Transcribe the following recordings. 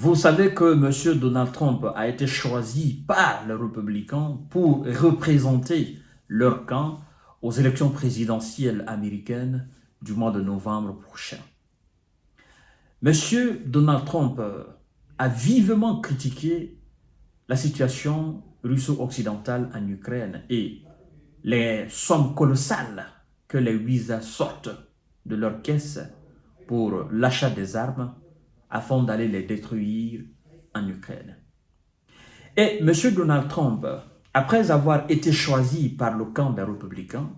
Vous savez que M. Donald Trump a été choisi par les républicains pour représenter leur camp aux élections présidentielles américaines du mois de novembre prochain. M. Donald Trump a vivement critiqué la situation russo-occidentale en Ukraine et les sommes colossales que les visas sortent de leur caisse pour l'achat des armes afin d'aller les détruire en Ukraine. Et M. Donald Trump, après avoir été choisi par le camp des républicains,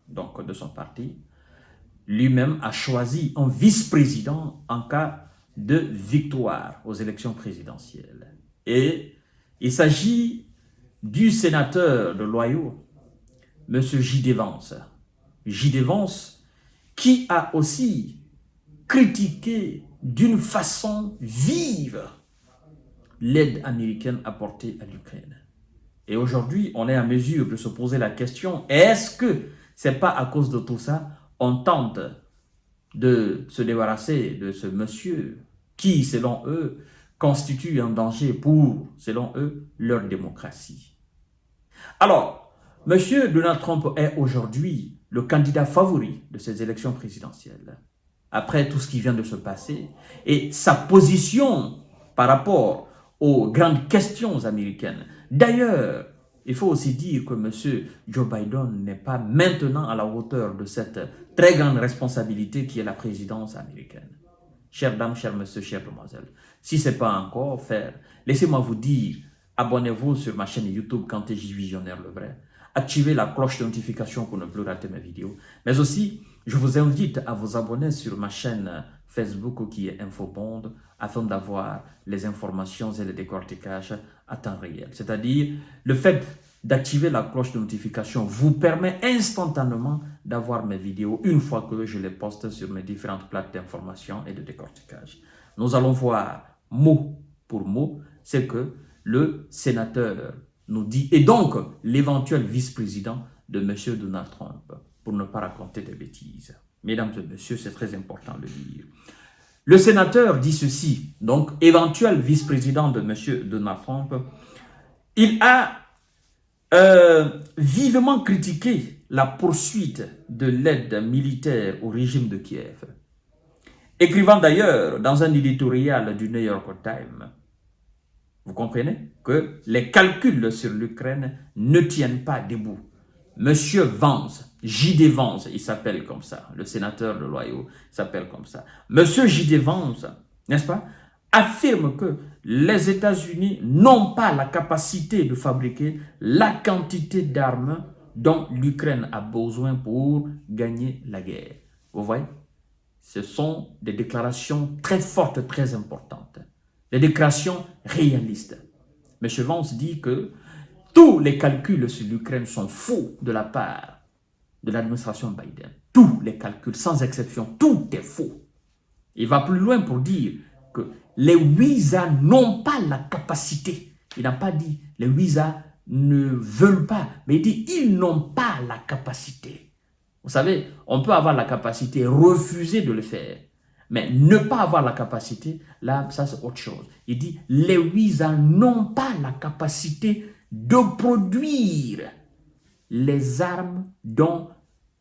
donc de son parti, lui-même a choisi un vice-président en cas de victoire aux élections présidentielles. Et il s'agit du sénateur de l'Ohio, M. J.D. Vance. J.D. Vance, qui a aussi critiqué d'une façon vive l'aide américaine apportée à l'Ukraine. Et aujourd'hui, on est en mesure de se poser la question, est-ce que c'est pas à cause de tout ça, on tente de se débarrasser de ce monsieur qui, selon eux, constitue un danger pour, selon eux, leur démocratie. Alors, M. Donald Trump est aujourd'hui le candidat favori de ces élections présidentielles. Après tout ce qui vient de se passer, et sa position par rapport aux grandes questions américaines. D'ailleurs, il faut aussi dire que M. Joe Biden n'est pas maintenant à la hauteur de cette très grande responsabilité qui est la présidence américaine. Chères dames, chers messieurs, chères demoiselles, si ce n'est pas encore fait, laissez-moi vous dire, abonnez-vous sur ma chaîne YouTube Kanté-J Visionnaire le vrai. Activez la cloche de notification pour ne plus rater mes vidéos. Mais aussi, je vous invite à vous abonner sur ma chaîne Facebook qui est Infobond afin d'avoir les informations et les décorticages à temps réel. C'est-à-dire, le fait d'activer la cloche de notification vous permet instantanément d'avoir mes vidéos une fois que je les poste sur mes différentes plaques d'information et de décortiquage. Nous allons voir mot pour mot ce que le sénateur nous dit, et donc l'éventuel vice-président de M. Donald Trump, pour ne pas raconter des bêtises. Mesdames et messieurs, c'est très important de le dire. Le sénateur dit ceci, donc éventuel vice-président de M. Donald Trump, il a vivement critiqué la poursuite de l'aide militaire au régime de Kiev, écrivant d'ailleurs dans un éditorial du New York Times, vous comprenez que les calculs sur l'Ukraine ne tiennent pas debout. Monsieur Vance, J.D. Vance, il s'appelle comme ça, le sénateur de l'Ohio s'appelle comme ça. Monsieur J.D. Vance, n'est-ce pas, affirme que les États-Unis n'ont pas la capacité de fabriquer la quantité d'armes dont l'Ukraine a besoin pour gagner la guerre. Vous voyez, ce sont des déclarations très fortes, très importantes. Des déclarations réalistes. M. Vance dit que tous les calculs sur l'Ukraine sont faux de la part de l'administration Biden. Tous les calculs, sans exception, tout est faux. Il va plus loin pour dire que les WISA n'ont pas la capacité. Il n'a pas dit les WISA ne veulent pas, mais il dit ils n'ont pas la capacité. Vous savez, on peut avoir la capacité et refuser de le faire. Mais ne pas avoir la capacité, là, ça c'est autre chose. Il dit, les WISA n'ont pas la capacité de produire les armes dont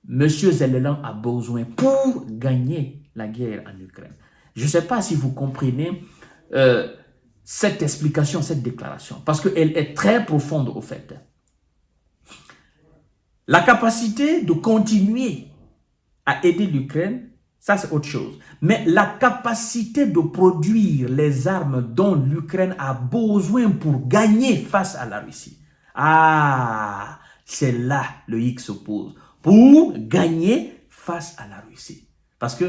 M. Zelensky a besoin pour gagner la guerre en Ukraine. Je ne sais pas si vous comprenez cette explication, cette déclaration, parce qu'elle est très profonde au fait. La capacité de continuer à aider l'Ukraine, ça, c'est autre chose. Mais la capacité de produire les armes dont l'Ukraine a besoin pour gagner face à la Russie. Ah, c'est là le X s'oppose. Pour gagner face à la Russie. Parce que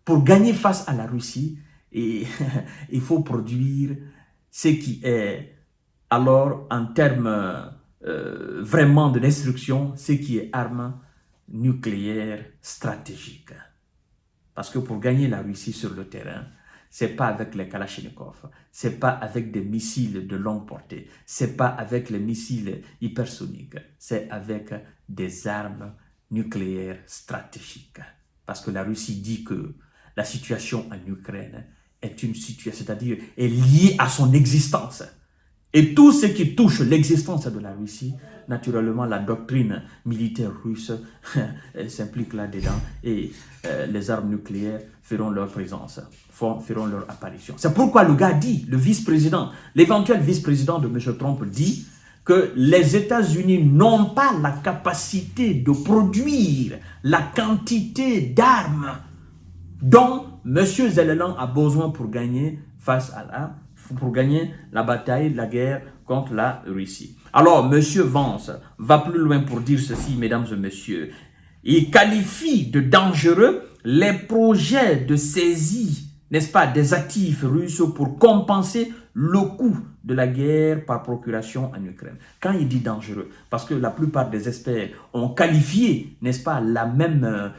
pour gagner face à la Russie, il faut produire ce qui est, alors, en termes vraiment de destruction, ce qui est armes nucléaires stratégiques. Parce que pour gagner la Russie sur le terrain, ce n'est pas avec les Kalachnikov, ce n'est pas avec des missiles de longue portée, ce n'est pas avec les missiles hypersoniques, c'est avec des armes nucléaires stratégiques. Parce que la Russie dit que la situation en Ukraine est une situation, c'est-à-dire est liée à son existence. Et tout ce qui touche l'existence de la Russie, naturellement, la doctrine militaire russe s'implique là-dedans et les armes nucléaires feront leur présence, feront leur apparition. C'est pourquoi le gars dit, le vice-président, l'éventuel vice-président de M. Trump dit que les États-Unis n'ont pas la capacité de produire la quantité d'armes dont M. Zelensky a besoin pour gagner la bataille, la guerre contre la Russie. Alors, M. Vance va plus loin pour dire ceci, mesdames et messieurs. Il qualifie de dangereux les projets de saisie, n'est-ce pas, des actifs russes pour compenser le coût de la guerre par procuration en Ukraine. Quand il dit dangereux, parce que la plupart des experts ont qualifié, n'est-ce pas, la même,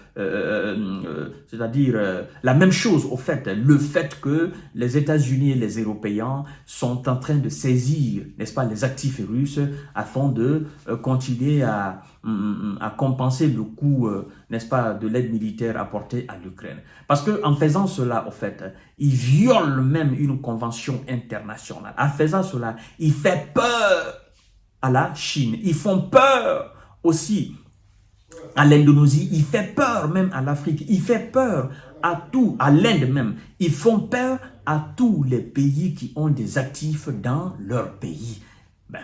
la même chose au fait, le fait que les États-Unis et les Européens sont en train de saisir, n'est-ce pas, les actifs russes afin de continuer à compenser le coût, n'est-ce pas, de l'aide militaire apportée à l'Ukraine. Parce qu'en faisant cela, au fait, ils violent même une convention internationale. En faisant cela, ils font peur à la Chine. Ils font peur aussi à l'Indonésie. Ils font peur même à l'Afrique. Ils font peur à l'Inde même. Ils font peur à tous les pays qui ont des actifs dans leur pays.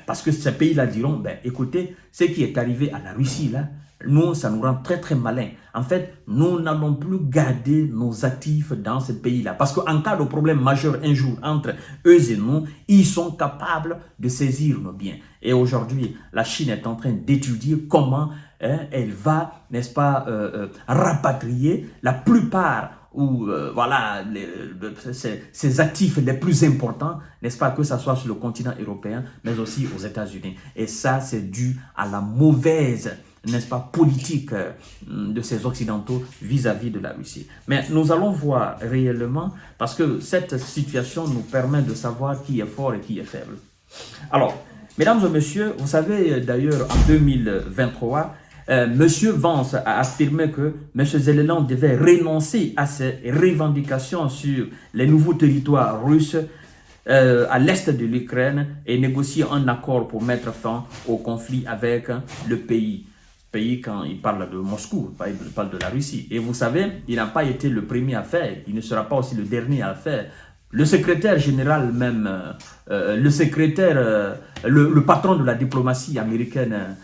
Parce que ces pays-là diront, écoutez, ce qui est arrivé à la Russie, là, nous, ça nous rend très très malin. En fait, nous n'allons plus garder nos actifs dans ce pays-là. Parce qu'en cas de problème majeur un jour entre eux et nous, ils sont capables de saisir nos biens. Et aujourd'hui, la Chine est en train d'étudier comment elle va, n'est-ce pas, rapatrier la plupart ou voilà, ces actifs les plus importants, n'est-ce pas, que ce soit sur le continent européen, mais aussi aux États-Unis. Et ça, c'est dû à la mauvaise, n'est-ce pas, politique de ces Occidentaux vis-à-vis de la Russie. Mais nous allons voir réellement, parce que cette situation nous permet de savoir qui est fort et qui est faible. Alors, mesdames et messieurs, vous savez d'ailleurs en 2023, Monsieur Vance a affirmé que M. Zelensky devait renoncer à ses revendications sur les nouveaux territoires russes à l'est de l'Ukraine et négocier un accord pour mettre fin au conflit avec le pays. Quand il parle de Moscou, il parle de la Russie. Et vous savez, il n'a pas été le premier à faire, il ne sera pas aussi le dernier à faire. Le secrétaire général même, le patron de la diplomatie américaine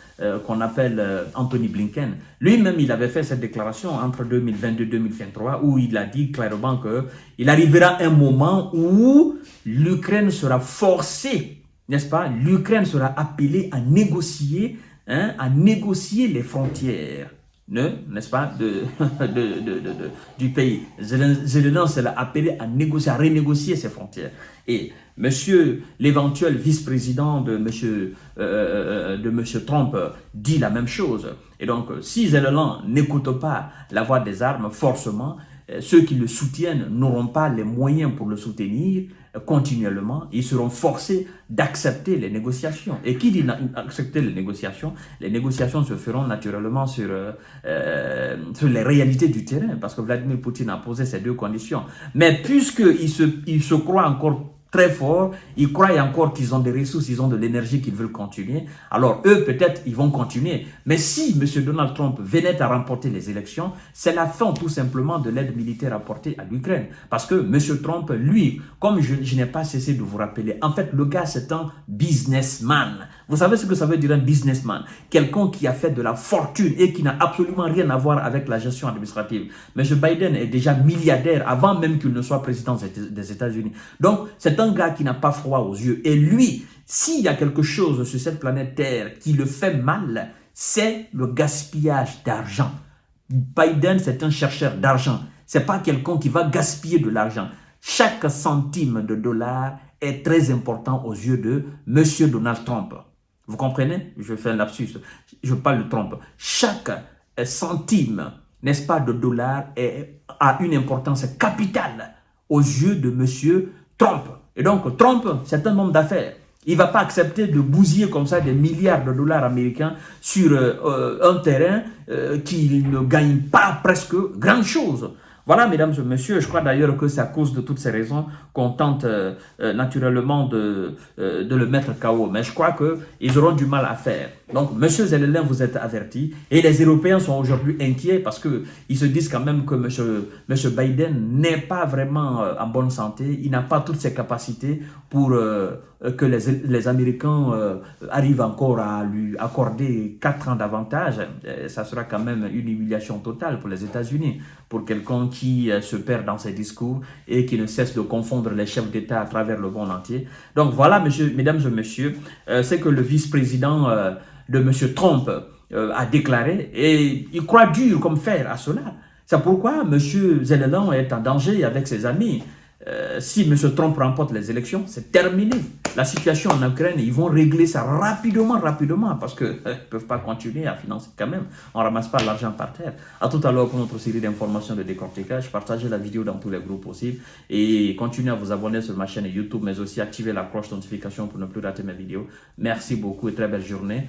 qu'on appelle Anthony Blinken, lui-même il avait fait cette déclaration entre 2022 et 2023 où il a dit clairement qu'il arrivera un moment où l'Ukraine sera forcée, n'est-ce pas, l'Ukraine sera appelée à négocier les frontières, n'est-ce pas, du pays. Zelensky l'a appelé à négocier, à renégocier ses frontières. Et monsieur, l'éventuel vice-président de monsieur Trump dit la même chose. Et donc, si Zelensky n'écoute pas la voix des armes, forcément, ceux qui le soutiennent n'auront pas les moyens pour le soutenir continuellement. Ils seront forcés d'accepter les négociations. Et qui dit accepter les négociations se feront naturellement sur les réalités du terrain, parce que Vladimir Poutine a posé ces deux conditions. Mais puisqu'il se croit encore très fort, ils croient encore qu'ils ont des ressources, ils ont de l'énergie, qu'ils veulent continuer. Alors eux, peut-être, ils vont continuer. Mais si M. Donald Trump venait à remporter les élections, c'est la fin tout simplement de l'aide militaire apportée à l'Ukraine. Parce que M. Trump, lui, comme je n'ai pas cessé de vous rappeler, en fait, le gars, c'est un businessman. Vous savez ce que ça veut dire un businessman? Quelqu'un qui a fait de la fortune et qui n'a absolument rien à voir avec la gestion administrative. M. Biden est déjà milliardaire avant même qu'il ne soit président des États-Unis. Donc, c'est un gars qui n'a pas froid aux yeux. Et lui, s'il y a quelque chose sur cette planète Terre qui le fait mal, c'est le gaspillage d'argent. Biden, c'est un chercheur d'argent. Ce n'est pas quelqu'un qui va gaspiller de l'argent. Chaque centime de dollar est très important aux yeux de M. Donald Trump. Vous comprenez? Je fais un lapsus. Je parle de Trump. Chaque centime, n'est-ce pas, de dollar a une importance capitale aux yeux de M. Trump. Et donc, Trump, c'est un homme d'affaires. Il ne va pas accepter de bousiller comme ça des milliards de dollars américains sur un terrain qui ne gagne pas presque grand chose. Voilà, mesdames et messieurs, je crois d'ailleurs que c'est à cause de toutes ces raisons qu'on tente naturellement de le mettre KO. Mais je crois qu'ils auront du mal à faire. Donc, monsieur Zelensky, vous êtes averti. Et les Européens sont aujourd'hui inquiets parce qu'ils se disent quand même que monsieur Biden n'est pas vraiment en bonne santé. Il n'a pas toutes ses capacités pour que les Américains arrivent encore à lui accorder 4 ans d'avantage. Ça sera quand même une humiliation totale pour les États-Unis, pour quelqu'un qui se perd dans ses discours et qui ne cesse de confondre les chefs d'État à travers le monde entier. Donc voilà, mesdames et messieurs, c'est que le vice-président de M. Trump a déclaré, et il croit dur comme fer à cela. C'est pourquoi M. Zelensky est en danger avec ses amis. Si M. Trump remporte les élections, c'est terminé. La situation en Ukraine, ils vont régler ça rapidement, parce qu'ils ne peuvent pas continuer à financer quand même. On ne ramasse pas l'argent par terre. À tout à l'heure pour notre série d'informations de décortiquage. Partagez la vidéo dans tous les groupes possibles et continuez à vous abonner sur ma chaîne YouTube, mais aussi activer la cloche de notification pour ne plus rater mes vidéos. Merci beaucoup et très belle journée.